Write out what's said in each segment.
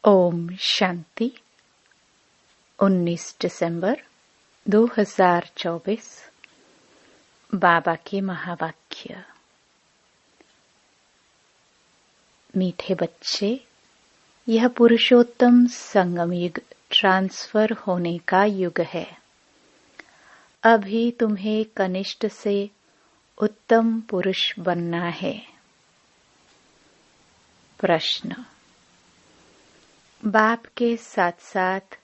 ओम शांति। 19 दिसंबर 2024। बाबा के महावाक्य। मीठे बच्चे, यह पुरुषोत्तम संगम युग ट्रांसफर होने का युग है। अभी तुम्हें कनिष्ठ से उत्तम पुरुष बनना है। प्रश्न। बाप के साथ साथ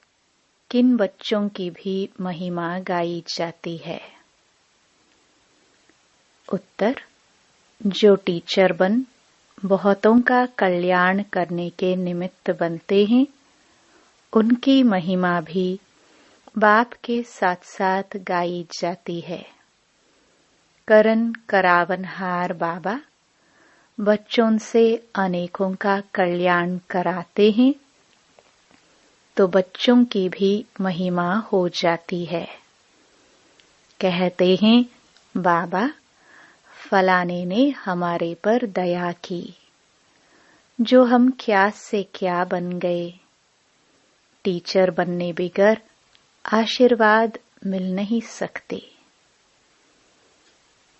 किन बच्चों की भी महिमा गाई जाती है? उत्तर। जो टीचर बन बहुतों का कल्याण करने के निमित्त बनते हैं, उनकी महिमा भी बाप के साथ साथ गाई जाती है। करन करावनहार बाबा बच्चों से अनेकों का कल्याण कराते हैं, तो बच्चों की भी महिमा हो जाती है। कहते हैं, बाबा फलाने ने हमारे पर दया की, जो हम क्या से क्या बन गए। टीचर बनने बगैर आशीर्वाद मिल नहीं सकते।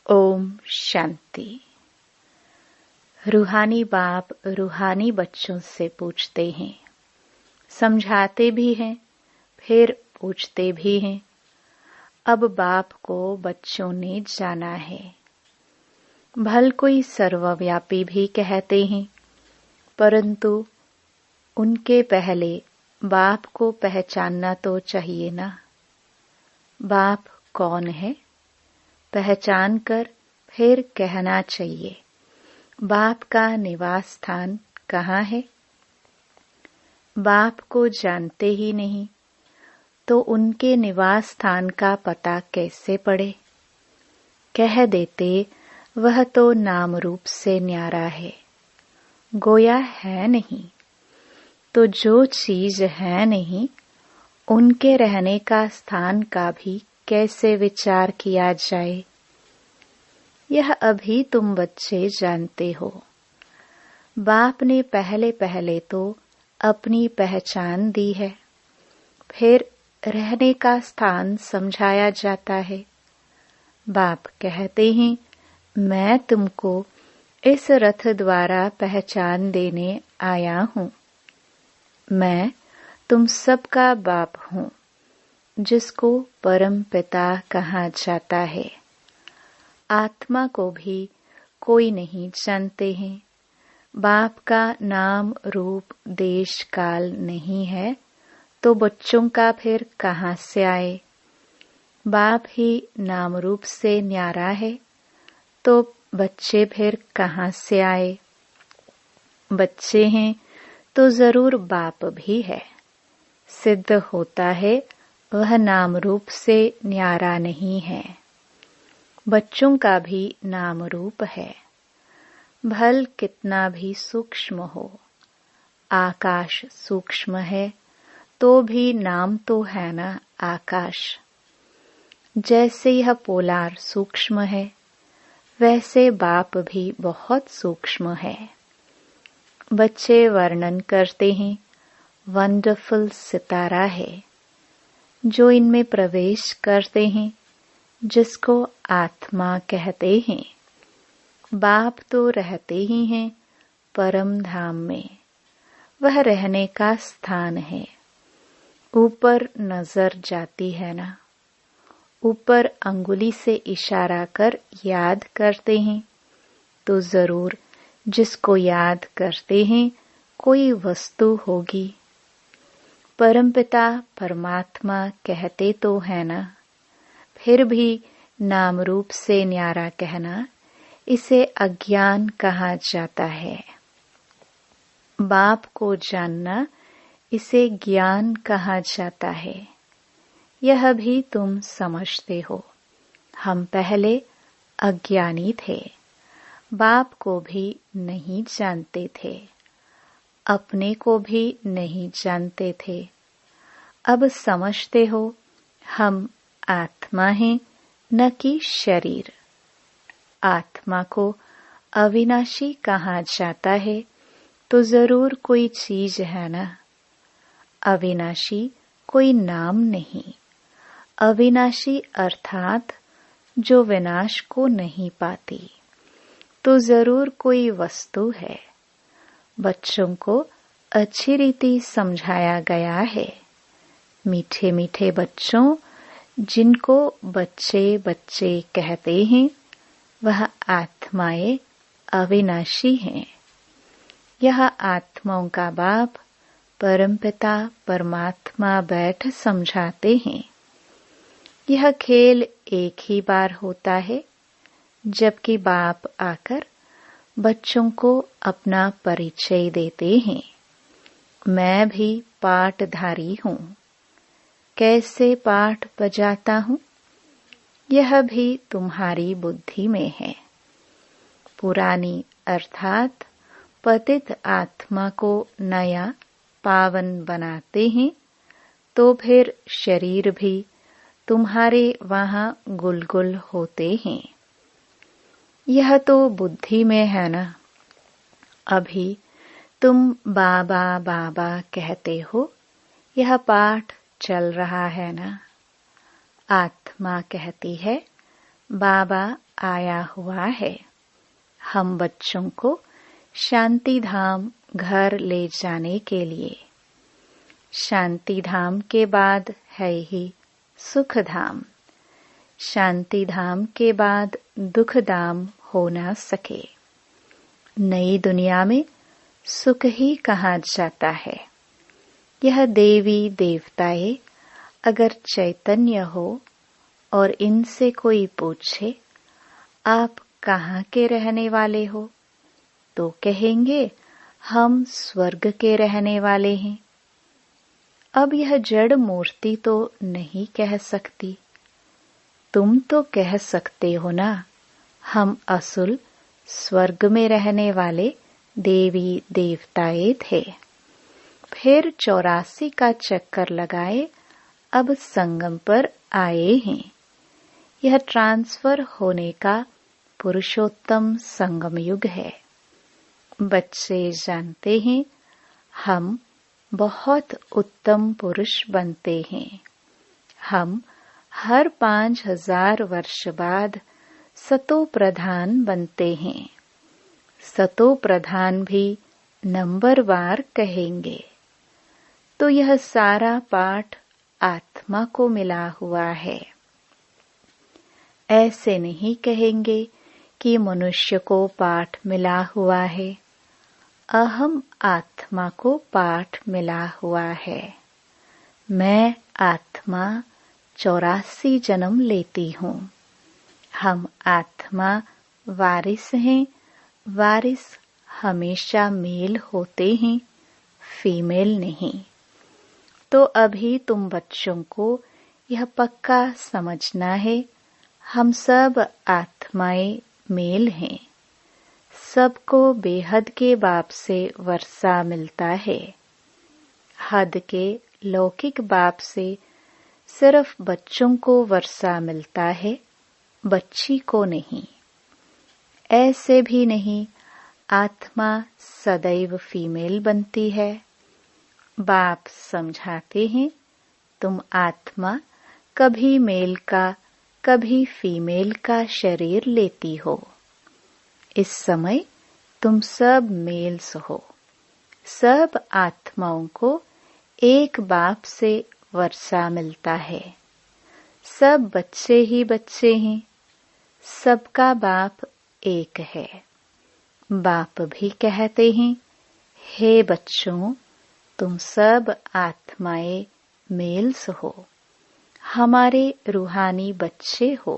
ओम शांति। रूहानी बाप रूहानी बच्चों से पूछते हैं, समझाते भी हैं, फिर पूछते भी हैं। अब बाप को बच्चों ने जाना है। भल कोई सर्वव्यापी भी कहते हैं, परंतु उनके पहले बाप को पहचानना तो चाहिए ना। बाप कौन है, पहचान कर फिर कहना चाहिए, बाप का निवास स्थान कहाँ है। बाप को जानते ही नहीं, तो उनके निवास स्थान का पता कैसे पड़े। कह देते वह तो नाम रूप से न्यारा है, गोया है नहीं। तो जो चीज है नहीं, उनके रहने का स्थान का भी कैसे विचार किया जाए। यह अभी तुम बच्चे जानते हो। बाप ने पहले पहले तो अपनी पहचान दी है, फिर रहने का स्थान समझाया जाता है। बाप कहते हैं, मैं तुमको इस रथ द्वारा पहचान देने आया हूँ। मैं तुम सबका बाप हूँ, जिसको परम पिता कहा जाता है। आत्मा को भी कोई नहीं जानते हैं। बाप का नाम रूप देश काल नहीं है, तो बच्चों का फिर कहाँ से आए। बाप ही नाम रूप से न्यारा है, तो बच्चे फिर कहाँ से आए। बच्चे हैं तो जरूर बाप भी है। सिद्ध होता है वह नाम रूप से न्यारा नहीं है। बच्चों का भी नाम रूप है, भल कितना भी सूक्ष्म हो। आकाश सूक्ष्म है, तो भी नाम तो है ना आकाश। जैसे यह पोलार सूक्ष्म है, वैसे बाप भी बहुत सूक्ष्म है। बच्चे वर्णन करते हैं, वंडरफुल सितारा है, जो इनमें प्रवेश करते हैं, जिसको आत्मा कहते हैं। बाप तो रहते ही हैं परम धाम में, वह रहने का स्थान है। ऊपर नजर जाती है ना, ऊपर अंगुली से इशारा कर याद करते हैं, तो जरूर जिसको याद करते हैं कोई वस्तु होगी। परमपिता परमात्मा कहते तो है ना, फिर भी नाम रूप से न्यारा कहना, इसे अज्ञान कहा जाता है। बाप को जानना, इसे ज्ञान कहा जाता है। यह भी तुम समझते हो। हम पहले अज्ञानी थे, बाप को भी नहीं जानते थे, अपने को भी नहीं जानते थे। अब समझते हो हम आत्मा हैं, न कि शरीर। आत्मा को अविनाशी कहा जाता है, तो जरूर कोई चीज है ना, अविनाशी कोई नाम नहीं, अविनाशी अर्थात जो विनाश को नहीं पाती, तो जरूर कोई वस्तु है। बच्चों को अच्छी रीति समझाया गया है। मीठे मीठे बच्चों, जिनको बच्चे बच्चे कहते हैं, वह आत्माएं अविनाशी हैं। यह आत्माओं का बाप परमपिता परमात्मा बैठ समझाते हैं। यह खेल एक ही बार होता है, जबकि बाप आकर बच्चों को अपना परिचय देते हैं। मैं भी पाठधारी हूँ। कैसे पाठ बजाता हूँ, यह भी तुम्हारी बुद्धि में है। पुरानी अर्थात पतित आत्मा को नया पावन बनाते हैं, तो फिर शरीर भी तुम्हारे वहां गुलगुल होते हैं। यह तो बुद्धि में है ना। अभी तुम बाबा बाबा कहते हो, यह पाठ चल रहा है ना। आत्मा कहती है बाबा आया हुआ है। हम बच्चों को शांति धाम घर ले जाने के लिए। शांति धाम के बाद है ही सुख धाम। शांति धाम के बाद दुख धाम हो ना सके। नई दुनिया में सुख ही कहा जाता है। यह देवी देवताएं अगर चैतन्य हो और इनसे कोई पूछे आप कहाँ के रहने वाले हो, तो कहेंगे हम स्वर्ग के रहने वाले हैं। अब यह जड़ मूर्ति तो नहीं कह सकती। तुम तो कह सकते हो ना, हम असुल स्वर्ग में रहने वाले देवी देवताएं थे। फिर 84 का चक्कर लगाए, अब संगम पर आए हैं। यह ट्रांसफर होने का पुरुषोत्तम संगम युग है। बच्चे जानते हैं हम बहुत उत्तम पुरुष बनते हैं। हम हर 5000 वर्ष बाद सतो प्रधान बनते हैं। सतो प्रधान भी नंबरवार कहेंगे। तो यह सारा पाठ आत्मा को मिला हुआ है। ऐसे नहीं कहेंगे कि मनुष्य को पाठ मिला हुआ है। अहम आत्मा को पाठ मिला हुआ है। मैं आत्मा 84 जन्म लेती हूँ। हम आत्मा वारिस हैं। वारिस हमेशा मेल होते हैं, फीमेल नहीं। तो अभी तुम बच्चों को यह पक्का समझना है, हम सब आत्माएं मेल हैं। सबको बेहद के बाप से वर्षा मिलता है। हद के लौकिक बाप से सिर्फ बच्चों को वर्षा मिलता है, बच्ची को नहीं। ऐसे भी नहीं आत्मा सदैव फीमेल बनती है। बाप समझाते हैं तुम आत्मा कभी मेल का कभी फीमेल का शरीर लेती हो। इस समय तुम सब मेल्स हो। सब आत्माओं को एक बाप से वर्षा मिलता है। सब बच्चे ही बच्चे हैं। सबका बाप एक है। बाप भी कहते हैं, हे बच्चों, तुम सब आत्माएं मेल्स हो, हमारे रूहानी बच्चे हो।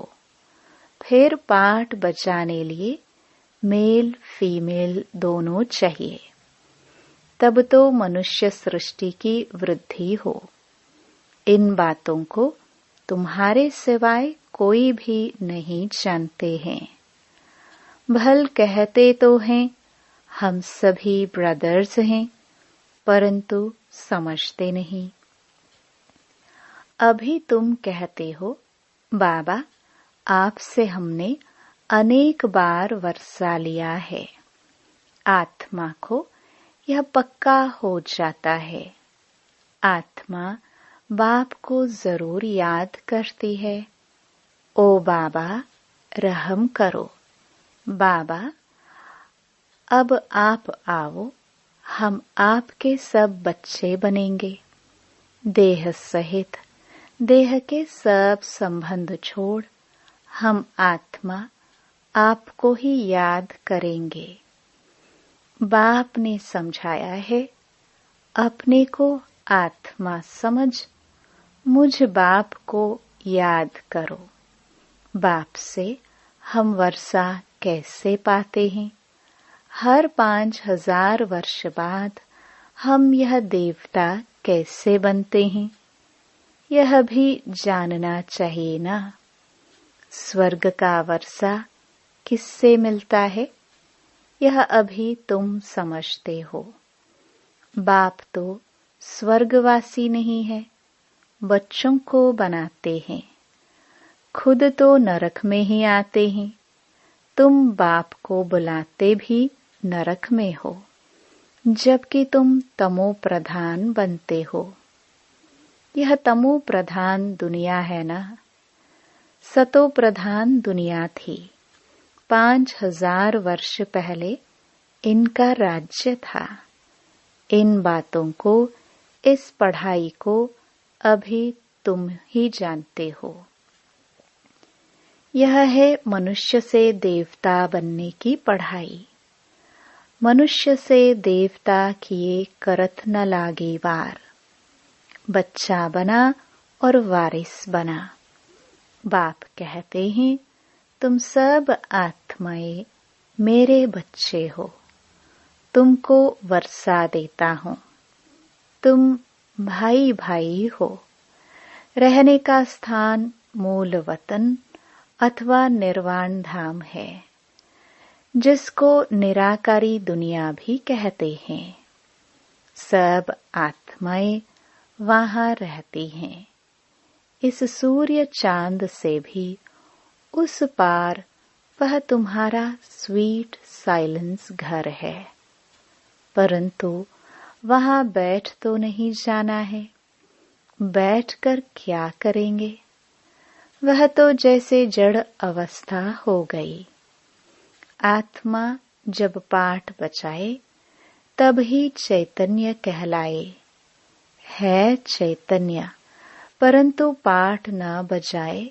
फिर पाठ बजाने लिए मेल फीमेल दोनों चाहिए, तब तो मनुष्य सृष्टि की वृद्धि हो। इन बातों को तुम्हारे सिवाय कोई भी नहीं जानते हैं। भल कहते तो हैं हम सभी ब्रदर्स हैं, परंतु समझते नहीं। अभी तुम कहते हो बाबा आपसे हमने अनेक बार वर्षा लिया है। आत्मा को यह पक्का हो जाता है। आत्मा बाप को जरूर याद करती है। ओ बाबा, रहम करो। बाबा, अब आप आओ, हम आपके सब बच्चे बनेंगे। देह सहित देह के सब संबंध छोड़ हम आत्मा आपको ही याद करेंगे। बाप ने समझाया है, अपने को आत्मा समझ मुझ बाप को याद करो। बाप से हम वर्षा कैसे पाते हैं? हर 5000 वर्ष बाद हम यह देवता कैसे बनते हैं? यह भी जानना चाहिए ना। स्वर्ग का वर्षा किससे मिलता है, यह अभी तुम समझते हो। बाप तो स्वर्गवासी नहीं है, बच्चों को बनाते हैं। खुद तो नरक में ही आते हैं। तुम बाप को बुलाते भी नरक में हो, जबकि तुम तमो प्रधान बनते हो। यह तमो प्रधान दुनिया है ना। सतो प्रधान दुनिया थी। 5000 वर्ष पहले इनका राज्य था। इन बातों को, इस पढ़ाई को अभी तुम ही जानते हो। यह है मनुष्य से देवता बनने की पढ़ाई। मनुष्य से देवता किए करत न लागे वार। बच्चा बना और वारिस बना। बाप कहते हैं, तुम सब आत्माएं मेरे बच्चे हो। तुमको वर्षा देता हूँ। तुम भाई भाई हो। रहने का स्थान मूल वतन अथवा निर्वाण धाम है, जिसको निराकारी दुनिया भी कहते हैं। सब आत्माएं वहां रहती हैं। इस सूर्य चांद से भी उस पार वह तुम्हारा स्वीट साइलेंस घर है। परंतु वहां बैठ तो नहीं जाना है। बैठकर क्या करेंगे? वह तो जैसे जड़ अवस्था हो गई। आत्मा जब पाठ बचाए तब ही चैतन्य कहलाए। है चैतन्य, परंतु पाठ न बजाए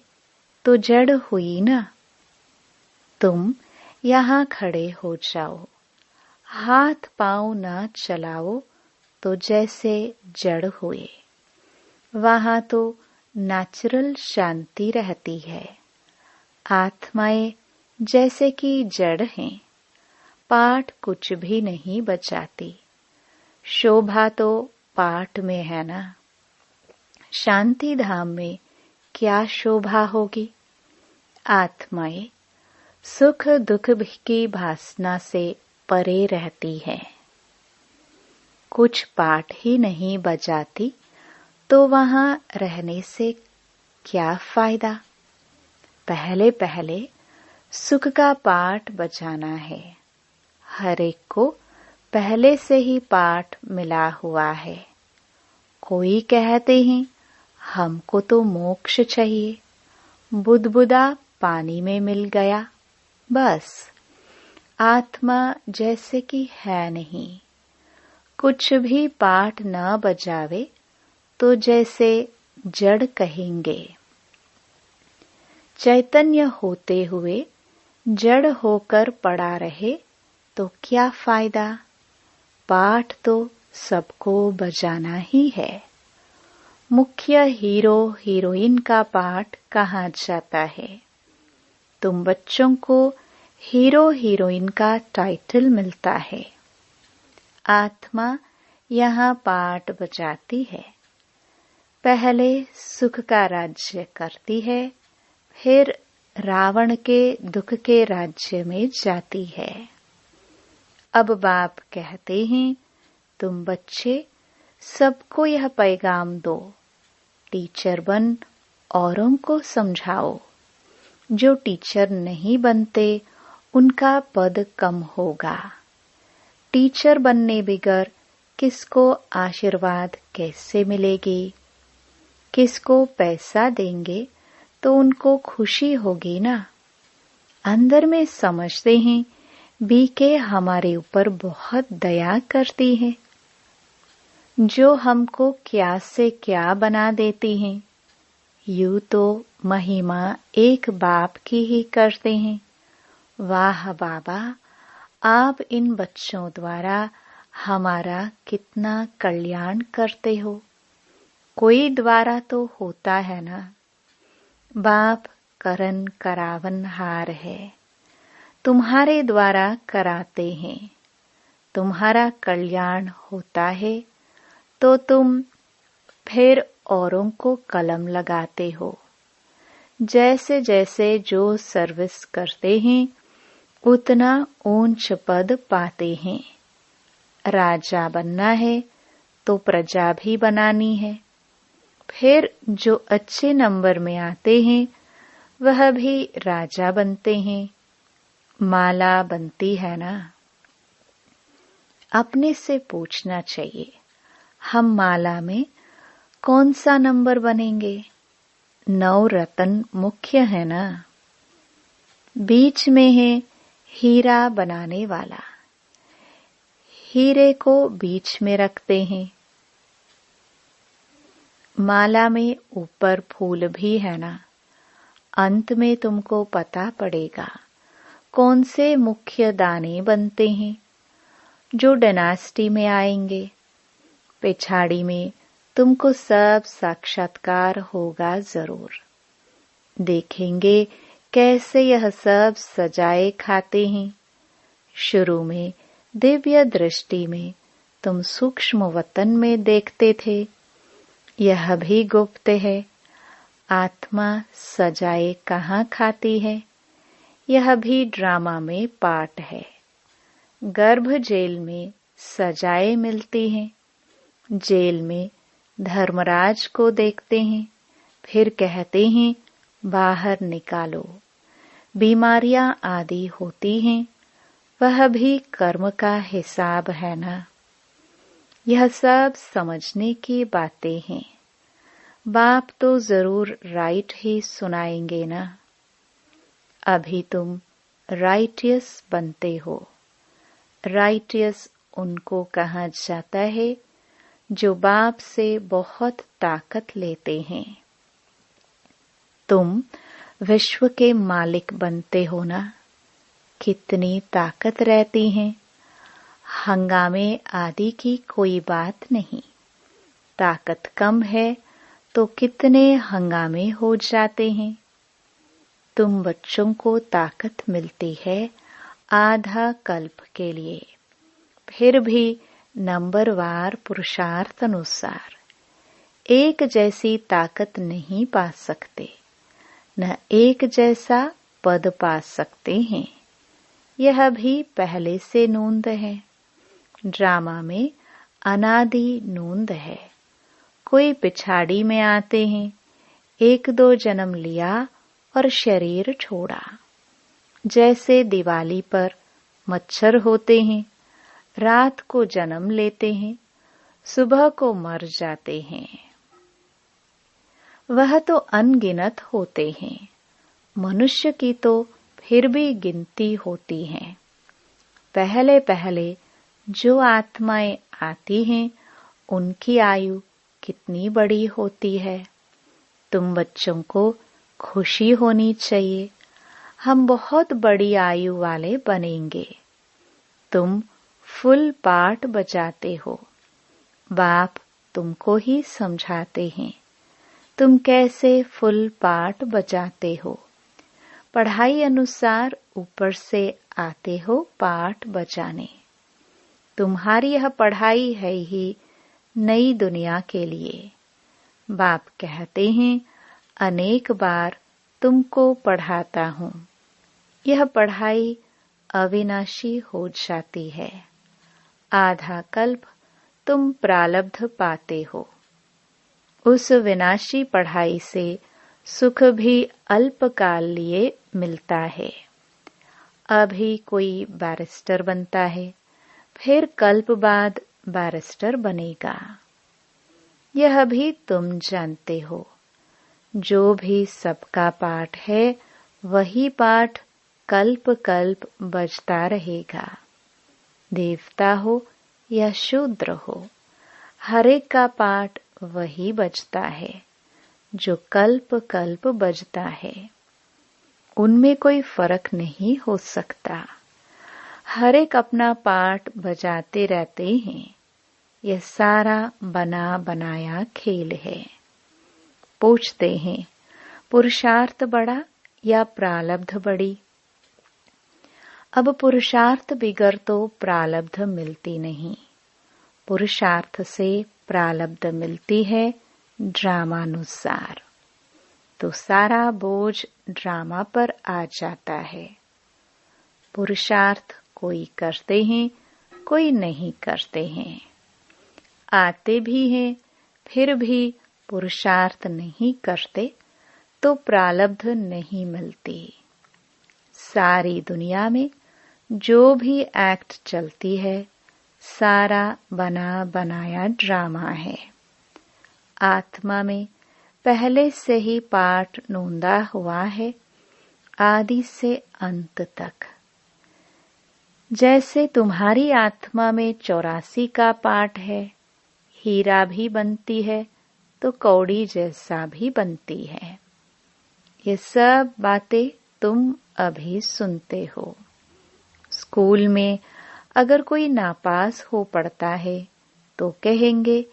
तो जड़ हुई ना। तुम यहाँ खड़े हो जाओ, हाथ पांव न चलाओ तो जैसे जड़ हुए। वहां तो नेचुरल शांति रहती है। आत्माएं जैसे कि जड़ हैं। पाठ कुछ भी नहीं बचाती। शोभा तो पाठ में है ना। शांति धाम में क्या शोभा होगी? आत्माएं सुख दुख की भासना से परे रहती है। कुछ पाठ ही नहीं बजाती तो वहां रहने से क्या फायदा? पहले पहले सुख का पाठ बजाना है। हर एक को पहले से ही पाठ मिला हुआ है। कोई कहते हैं, हमको तो मोक्ष चाहिए। बुदबुदा पानी में मिल गया, बस। आत्मा जैसे कि है नहीं। कुछ भी पाठ न बजावे तो जैसे जड़ कहेंगे। चैतन्य होते हुए जड़ होकर पड़ा रहे तो क्या फायदा? पाठ तो सबको बजाना ही है। मुख्य हीरो हीरोइन का पाठ कहाँ जाता है? तुम बच्चों को हीरो हीरोइन का टाइटल मिलता है। आत्मा यहाँ पाठ बजाती है। पहले सुख का राज्य करती है, फिर रावण के दुख के राज्य में जाती है। अब बाप कहते हैं, तुम बच्चे सबको यह पैगाम दो। टीचर बन औरों को समझाओ। जो टीचर नहीं बनते उनका पद कम होगा। टीचर बनने बगैर किसको आशीर्वाद कैसे मिलेगी, किसको पैसा देंगे तो उनको खुशी होगी ना। अंदर में समझते हैं बीके हमारे ऊपर बहुत दया करती है, जो हमको क्या से क्या बना देती हैं। यूं तो महिमा एक बाप की ही करते हैं। वाह बाबा, आप इन बच्चों द्वारा हमारा कितना कल्याण करते हो। कोई द्वारा तो होता है ना। बाप करन करावन हार है, तुम्हारे द्वारा कराते हैं। तुम्हारा कल्याण होता है तो तुम फिर औरों को कलम लगाते हो। जैसे जैसे जो सर्विस करते हैं उतना ऊंच पद पाते हैं। राजा बनना है तो प्रजा भी बनानी है। फिर जो अच्छे नंबर में आते हैं वह भी राजा बनते हैं। माला बनती है ना। अपने से पूछना चाहिए, हम माला में कौन सा नंबर बनेंगे? 9 रतन मुख्य है ना। बीच में है हीरा बनाने वाला। हीरे को बीच में रखते हैं। माला में ऊपर फूल भी है ना। अंत में तुमको पता पड़ेगा कौन से मुख्य दाने बनते हैं, जो डायनास्टी में आएंगे। पिछाड़ी में तुमको सब साक्षात्कार होगा जरूर। देखेंगे कैसे यह सब सजाए खाते हैं। शुरू में दिव्य दृष्टि में तुम सूक्ष्म वतन में देखते थे, यह भी गुप्त है। आत्मा सजाए कहाँ खाती है, यह भी ड्रामा में पार्ट है। गर्भ जेल में सजाए मिलती हैं। जेल में धर्मराज को देखते हैं, फिर कहते हैं बाहर निकालो। बीमारियां आदि होती हैं, वह भी कर्म का हिसाब है ना। यह सब समझने की बातें हैं। बाप तो जरूर राइट ही सुनाएंगे ना। अभी तुम राइटियस बनते हो। राइटियस उनको कहा जाता है जो बाप से बहुत ताकत लेते हैं। तुम विश्व के मालिक बनते हो ना। कितनी ताकत रहती है। हंगामे आदि की कोई बात नहीं। ताकत कम है तो कितने हंगामे हो जाते हैं। तुम बच्चों को ताकत मिलती है आधा कल्प के लिए, फिर भी नंबरवार पुरुषार्थ अनुसार एक जैसी ताकत नहीं पा सकते, न एक जैसा पद पा सकते हैं। यह भी पहले से नोंद है। ड्रामा में अनादि नोंद है। कोई पिछाड़ी में आते हैं, 1-2 जन्म लिया और शरीर छोड़ा। जैसे दिवाली पर मच्छर होते हैं, रात को जन्म लेते हैं, सुबह को मर जाते हैं। वह तो अनगिनत होते हैं। मनुष्य की तो फिर भी गिनती होती है। पहले पहले जो आत्माएं आती हैं, उनकी आयु कितनी बड़ी होती है। तुम बच्चों को खुशी होनी चाहिए। हम बहुत बड़ी आयु वाले बनेंगे। तुम फुल पार्ट बजाते हो। बाप तुमको ही समझाते हैं तुम कैसे फुल पार्ट बजाते हो। पढ़ाई अनुसार ऊपर से आते हो पार्ट बजाने। तुम्हारी यह पढ़ाई है ही नई दुनिया के लिए। बाप कहते हैं अनेक बार तुमको पढ़ाता हूँ। यह पढ़ाई अविनाशी हो जाती है। आधा कल्प तुम प्रारब्ध पाते हो। उस विनाशी पढ़ाई से सुख भी अल्पकाल लिए मिलता है। अभी कोई बैरिस्टर बनता है, फिर कल्प बाद बैरिस्टर बनेगा। यह भी तुम जानते हो, जो भी सबका पाठ है वही पाठ कल्प कल्प बजता रहेगा। देवता हो या शूद्र हो, हर एक का पाठ वही बजता है जो कल्प कल्प बजता है। उनमें कोई फर्क नहीं हो सकता। हर एक अपना पाठ बजाते रहते हैं। यह सारा बना बनाया खेल है। पूछते हैं, पुरुषार्थ बड़ा या प्रारब्ध बड़ी? अब पुरुषार्थ बिगर तो प्रारब्ध मिलती नहीं। पुरुषार्थ से प्रारब्ध मिलती है ड्रामानुसार। तो सारा बोझ ड्रामा पर आ जाता है। पुरुषार्थ कोई करते हैं, कोई नहीं करते हैं। आते भी हैं, फिर भी पुरुषार्थ नहीं करते तो प्रारब्ध नहीं मिलती। सारी दुनिया में जो भी एक्ट चलती है, सारा बना बनाया ड्रामा है। आत्मा में पहले से ही पाठ नोंदा हुआ है, आदि से अंत तक। जैसे तुम्हारी आत्मा में 84 का पाठ है, हीरा भी बनती है तो कौड़ी जैसा भी बनती है। ये सब बातें तुम अभी सुनते हो। स्कूल में अगर कोई नापास हो पड़ता है तो कहेंगे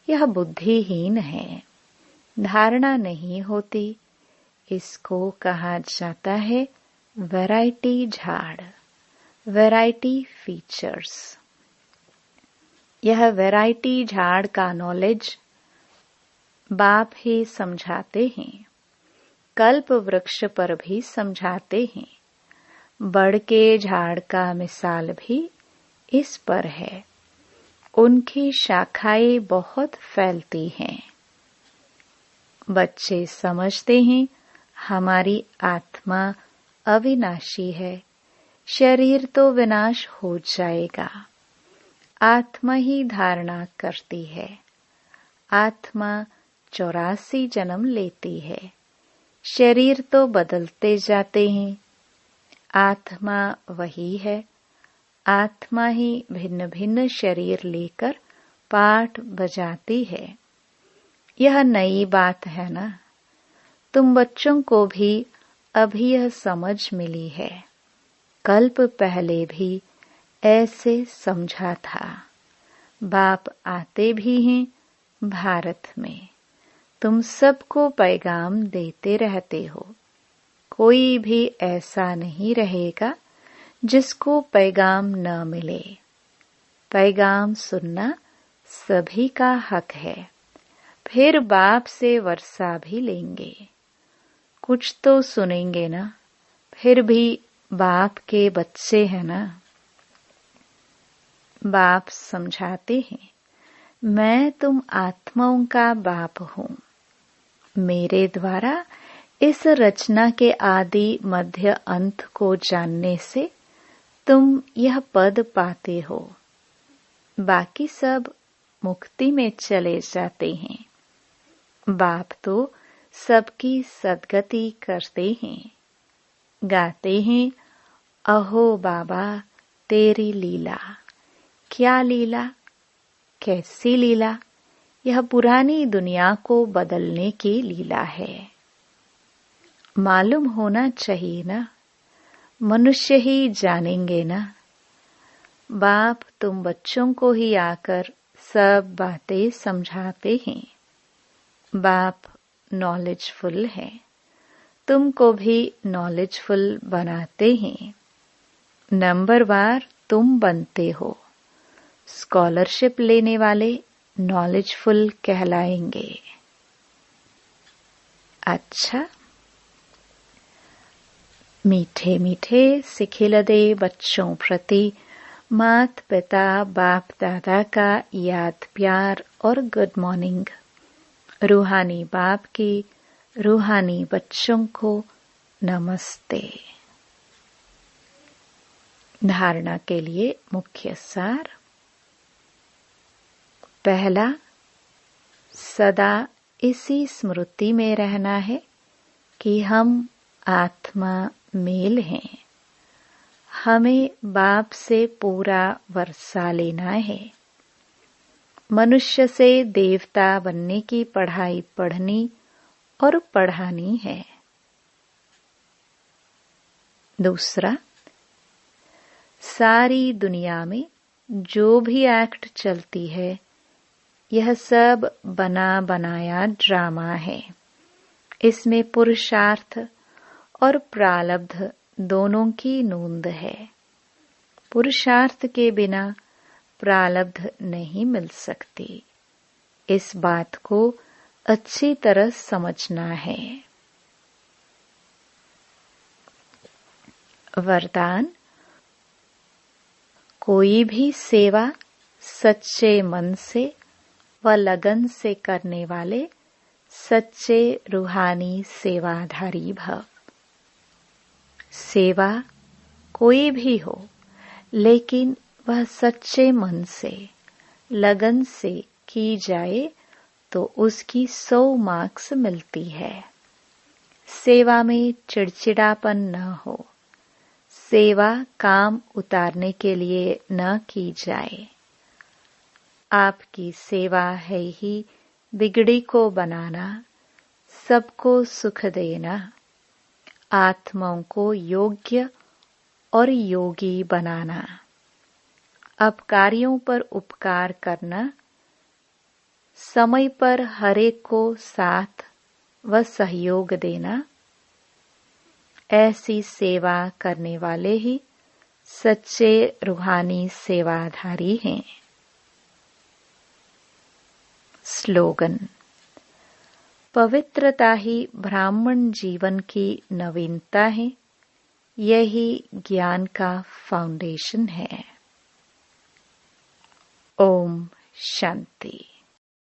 यह बुद्धिहीन है, धारणा नहीं होती। इसको कहा जाता है वैरायटी झाड़, वैरायटी फीचर्स। यह वैरायटी झाड़ का नॉलेज बाप ही समझाते हैं। कल्प वृक्ष पर भी समझाते हैं। बड़ के झाड़ का मिसाल भी इस पर है। उनकी शाखाएं बहुत फैलती हैं। बच्चे समझते हैं हमारी आत्मा अविनाशी है, शरीर तो विनाश हो जाएगा। आत्मा ही धारणा करती है। आत्मा 84 जन्म लेती है, शरीर तो बदलते जाते हैं। आत्मा वही है। आत्मा ही भिन्न भिन्न शरीर लेकर पाठ बजाती है। यह नई बात है ना? तुम बच्चों को भी अभी यह समझ मिली है। कल्प पहले भी ऐसे समझा था। बाप आते भी हैं भारत में। तुम सबको पैगाम देते रहते हो। कोई भी ऐसा नहीं रहेगा जिसको पैगाम न मिले। पैगाम सुनना सभी का हक है। फिर बाप से वर्षा भी लेंगे। कुछ तो सुनेंगे ना, फिर भी बाप के बच्चे हैं ना। बाप समझाते हैं, मैं तुम आत्माओं का बाप हूँ। मेरे द्वारा इस रचना के आदि मध्य अंत को जानने से तुम यह पद पाते हो। बाकी सब मुक्ति में चले जाते हैं। बाप तो सबकी सद्गति करते हैं। गाते हैं, अहो बाबा तेरी लीला। क्या लीला? कैसी लीला? यह पुरानी दुनिया को बदलने की लीला है। मालूम होना चाहिए ना, मनुष्य ही जानेंगे ना। बाप तुम बच्चों को ही आकर सब बातें समझाते हैं। बाप नॉलेजफुल है, तुमको भी नॉलेजफुल बनाते हैं। नंबरवार तुम बनते हो। स्कॉलरशिप लेने वाले नॉलेजफुल कहलाएंगे। अच्छा, मीठे मीठे सिखिलदे बच्चों प्रति मात पिता बाप दादा का याद प्यार और गुड मॉर्निंग। रूहानी बाप की रूहानी बच्चों को नमस्ते। धारणा के लिए मुख्य सार। पहला, सदा इसी स्मृति में रहना है कि हम आत्मा मेल हैं। हमें बाप से पूरा वर्षा लेना है। मनुष्य से देवता बनने की पढ़ाई पढ़नी और पढ़ानी है। दूसरा, सारी दुनिया में जो भी एक्ट चलती है यह सब बना बनाया ड्रामा है। इसमें पुरुषार्थ और प्रारब्ध दोनों की नोंद है। पुरुषार्थ के बिना प्रारब्ध नहीं मिल सकती। इस बात को अच्छी तरह समझना है। वरदान, कोई भी सेवा सच्चे मन से व लगन से करने वाले सच्चे रूहानी सेवाधारी भव। सेवा कोई भी हो, लेकिन वह सच्चे मन से लगन से की जाए तो उसकी 100 मार्क्स मिलती है। सेवा में चिड़चिड़ापन न हो। सेवा काम उतारने के लिए न की जाए। आपकी सेवा है ही बिगड़ी को बनाना, सबको सुख देना, आत्माओं को योग्य और योगी बनाना, अपकारियों पर उपकार करना, समय पर हरेक को साथ व सहयोग देना। ऐसी सेवा करने वाले ही सच्चे रूहानी सेवाधारी हैं। स्लोगन, पवित्रता ही ब्राह्मण जीवन की नवीनता है। यही ज्ञान का फाउंडेशन है। ओम शांति।